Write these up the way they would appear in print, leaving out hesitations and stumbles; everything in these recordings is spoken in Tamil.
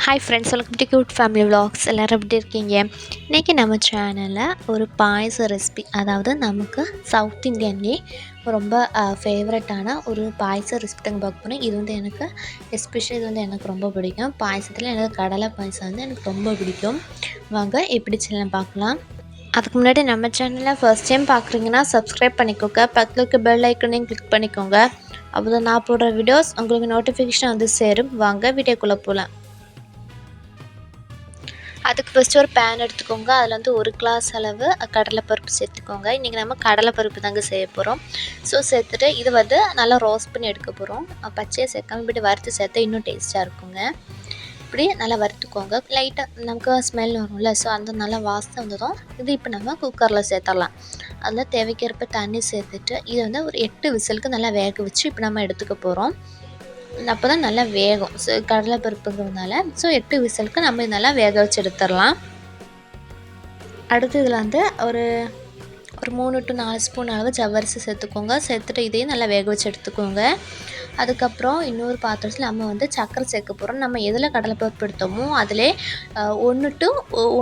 Hi friends, welcome to cute family vlogs. எல்லோரும் எப்படி இருக்கீங்க? இன்றைக்கி நம்ம சேனலில் ஒரு பாயச ரெசிபி, அதாவது நமக்கு சவுத் இந்தியன்லேயே ரொம்ப ஃபேவரட்டான ஒரு பாயச ரெசிபி தாங்க பார்க்க போகிறோம். இது வந்து எனக்கு எஸ்பெஷலி இது வந்து எனக்கு ரொம்ப பிடிக்கும். பாயசத்தில் எனக்கு கடலை பாயசம் வந்து எனக்கு ரொம்ப பிடிக்கும். வாங்க எப்படி செய்யலாம் பார்க்கலாம். அதுக்கு முன்னாடி நம்ம சேனலில் ஃபர்ஸ்ட் டைம் பார்க்குறீங்கன்னா சப்ஸ்கிரைப் பண்ணிக்கோங்க. பக்கத்தில் இருக்க பெல் ஐக்கனையும் கிளிக் பண்ணிக்கோங்க. அப்போ தான் நான் போடுற வீடியோஸ் உங்களுக்கு நோட்டிஃபிகேஷன் வந்து சேரும். வாங்க வீடியோக்குள்ளே போகலாம். அதுக்கு ஃபஸ்ட்டு ஒரு பேன் எடுத்துக்கோங்க. அதில் வந்து 1 கிளாஸ் அளவு கடலைப்பருப்பு சேர்த்துக்கோங்க. இன்றைக்கி நம்ம கடலைப்பருப்பு தாங்க செய்ய போகிறோம். ஸோ சேர்த்துட்டு இது வந்து நல்லா ரோஸ்ட் பண்ணி எடுக்க போகிறோம். பச்சையாக சேர்க்காம இப்படி வறுத்து சேர்த்தா இன்னும் டேஸ்ட்டாக இருக்குங்க. இப்படி நல்லா வறுத்துக்கோங்க. லைட்டாக நமக்கு ஸ்மெல் வரும்ல, ஸோ அந்த நல்லா வாசனை வந்ததும் இது இப்போ நம்ம குக்கரில் சேர்த்துடலாம். அதில் தேவைக்கிறப்ப தண்ணி சேர்த்துட்டு இதை வந்து ஒரு 8 விசிலுக்கு நல்லா வேக வச்சு இப்போ நம்ம எடுத்துக்க போகிறோம். அப்போ தான் நல்லா வேகும். ஸோ கடலைப்பருப்புங்கிறதுனால 8 விசிலுக்கு நம்ம நல்லா வேக வச்சு எடுத்துடலாம். அடுத்து இதில் வந்து ஒரு 3 to 4 ஸ்பூன் அளவு ஜவ்வரிசி சேர்த்துக்கோங்க. சேர்த்துட்டு இதையும் நல்லா வேக வச்சு எடுத்துக்கோங்க. அதுக்கப்புறம் இன்னொரு பாத்திரத்தில் நம்ம வந்து சர்க்கரை சேர்க்க போகிறோம். நம்ம எதில் கடலைப்பருப்பு எடுத்தோமோ அதிலே 1 to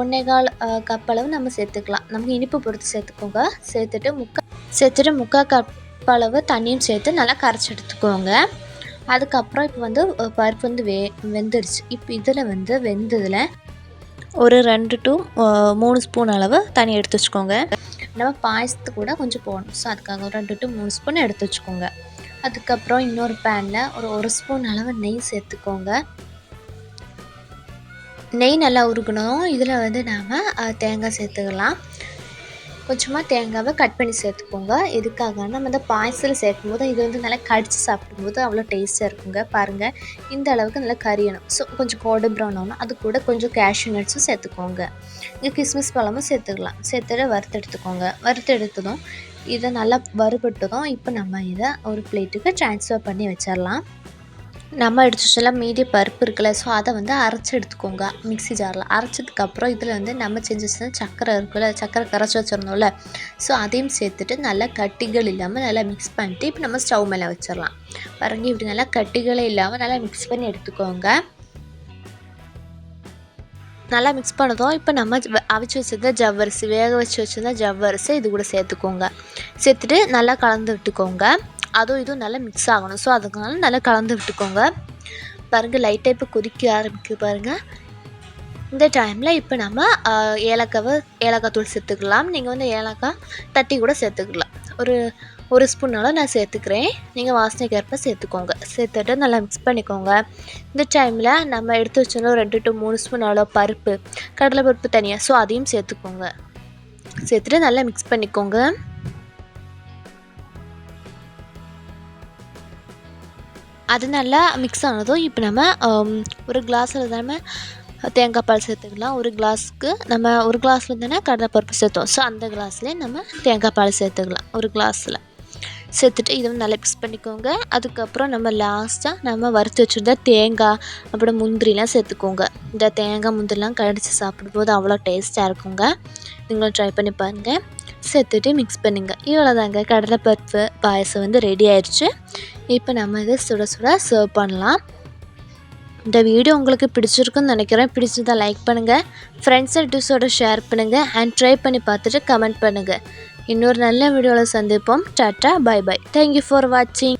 1.25 கப் அளவு நம்ம சேர்த்துக்கலாம். நமக்கு இனிப்பு பொறுத்து சேர்த்துக்கோங்க. சேர்த்துட்டு முக்கால் கப் அளவு தண்ணியும் சேர்த்து நல்லா கரைச்சி எடுத்துக்கோங்க. அதுக்கப்புறம் இப்போ வந்து பருப்பு வந்து வெந்துடுச்சு. இப்போ இதில் வந்து வெந்ததில் ஒரு 2 to 3 ஸ்பூன் அளவு தண்ணி எடுத்து வச்சுக்கோங்க. நம்ம பாயசத்துக்கு கூட கொஞ்சம் போகணும். ஸோ அதுக்காக 2 to 3 ஸ்பூன் எடுத்து வச்சுக்கோங்க. அதுக்கப்புறம் இன்னொரு பேனில் ஒரு 1 ஸ்பூன் அளவு நெய் சேர்த்துக்கோங்க. நெய் நல்லா உருகணும். இதில் வந்து நாம் தேங்காய் சேர்த்துக்கலாம். கொஞ்சமாக தேங்காவை கட் பண்ணி சேர்த்துக்கோங்க. எதுக்காகனா நம்ம இந்த பாயசத்தில் சேர்க்கும்போது இது வந்து நல்லா கடித்து சாப்பிடும்போது அவ்வளோ டேஸ்ட்டாக இருக்குங்க. பாருங்கள், இந்த அளவுக்கு நல்லா கரியணும். ஸோ கொஞ்சம் கோல்டன் ப்ரௌன் ஆகணும். அது கூட கொஞ்சம் கேஷ்யூ நட்ஸும் சேர்த்துக்கோங்க. இங்கே கிஸ்மிஸ் பழமும் சேர்த்துக்கலாம். சேர்த்துட்டு வறுத்து எடுத்துக்கோங்க. வறுத்து எடுத்ததும் இதை நல்லா வறுபட்டதும் இப்போ நம்ம இதை ஒரு பிளேட்டுக்கு ட்ரான்ஸ்ஃபர் பண்ணி வச்சிடலாம். நம்ம எடுத்து வச்சலாம் மீதி பருப்பு இருக்குல்ல, ஸோ அதை வந்து அரைச்சி எடுத்துக்கோங்க மிக்ஸி ஜாரில். அரைச்சதுக்கப்புறம் இதில் வந்து நம்ம செஞ்சு சர்க்கரை இருக்குல்ல, சர்க்கரை கரைச்சி வச்சிருந்தோம்ல, ஸோ அதையும் சேர்த்துட்டு நல்லா கட்டிகள் இல்லாமல் நல்லா மிக்ஸ் பண்ணிட்டு இப்போ நம்ம ஸ்டவ் மேலே வச்சிடலாம். பாருங்க, இப்படி நல்லா கட்டிகளே இல்லாமல் நல்லா மிக்ஸ் பண்ணி எடுத்துக்கோங்க. நல்லா மிக்ஸ் பண்ணதும் இப்போ நம்ம அவிச்சு வச்சிருந்த ஜவ்வரிசி, வேக வச்சு வச்சுருந்த ஜவ்வரிசி இது கூட சேர்த்துக்கோங்க. சேர்த்துட்டு நல்லா கலந்து விட்டுக்கோங்க. அதுவும் இதுவும் நல்லா மிக்ஸ் ஆகணும். ஸோ அதுக்குனால நல்லா கலந்து விட்டுக்கோங்க. பாருங்கள், லைட்டாக இப்போ கொதிக்க ஆரம்பிக்குது பாருங்கள். இந்த டைமில் இப்போ நம்ம ஏலக்காய் தூள் சேர்த்துக்கலாம். நீங்கள் வந்து ஏலக்காய் தட்டி கூட சேர்த்துக்கலாம். ஒரு ஸ்பூனாலும் நான் சேர்த்துக்கிறேன். நீங்கள் வாசனைக்கேற்ப சேர்த்துக்கோங்க. சேர்த்துட்டு நல்லா மிக்ஸ் பண்ணிக்கோங்க. இந்த டைமில் நம்ம எடுத்து வச்சோன்னா 2 to 3 ஸ்பூன் அவ்வளோ பருப்பு, கடலைப்பருப்பு தனியாக, ஸோ அதையும் சேர்த்துக்கோங்க. சேர்த்துட்டு நல்லா மிக்ஸ் பண்ணிக்கோங்க. அது நல்லா மிக்ஸ் ஆனதும் இப்போ நம்ம ஒரு கிளாஸில் தானே தேங்காய் பால் சேர்த்துக்கலாம். ஒரு கிளாஸுக்கு நம்ம ஒரு கிளாஸில் தானே கடலைப்பருப்பு சேர்த்தோம். ஸோ அந்த கிளாஸ்லேயே நம்ம தேங்காய் பால் சேர்த்துக்கலாம். ஒரு கிளாஸில் சேர்த்துட்டு இதை வந்து நல்லா மிக்ஸ் பண்ணிக்கோங்க. அதுக்கப்புறம் நம்ம லாஸ்ட்டாக நம்ம வறுத்து வச்சுருந்தா தேங்காய் அப்புறம் முந்திரிலாம் சேர்த்துக்கோங்க. இந்த தேங்காய் முந்திரிலாம் கடிச்சு சாப்பிடும்போது அவ்வளோ டேஸ்ட்டாக இருக்குங்க. நீங்களும் ட்ரை பண்ணி பாருங்கள். சேர்த்துட்டு மிக்ஸ் பண்ணுங்க. இவ்வளோதாங்க, கடலைப்பருப்பு பாயசம் வந்து ரெடி ஆயிடுச்சு. இப்போ நம்ம இதை சுட சுட சர்வ் பண்ணலாம். இந்த வீடியோ உங்களுக்கு பிடிச்சிருக்குன்னு நினைக்கிறேன். பிடிச்சதை லைக் பண்ணுங்கள், ஃப்ரெண்ட்ஸ் அண்ட் ரிலேட்டிவ்ஸோட ஷேர் பண்ணுங்கள், அண்ட் ட்ரை பண்ணி பார்த்துட்டு கமெண்ட் பண்ணுங்கள். இன்னொரு நல்ல வீடியோவில் சந்திப்போம். டாட்டா, பை பை. தேங்க்யூ ஃபார் வாட்சிங்.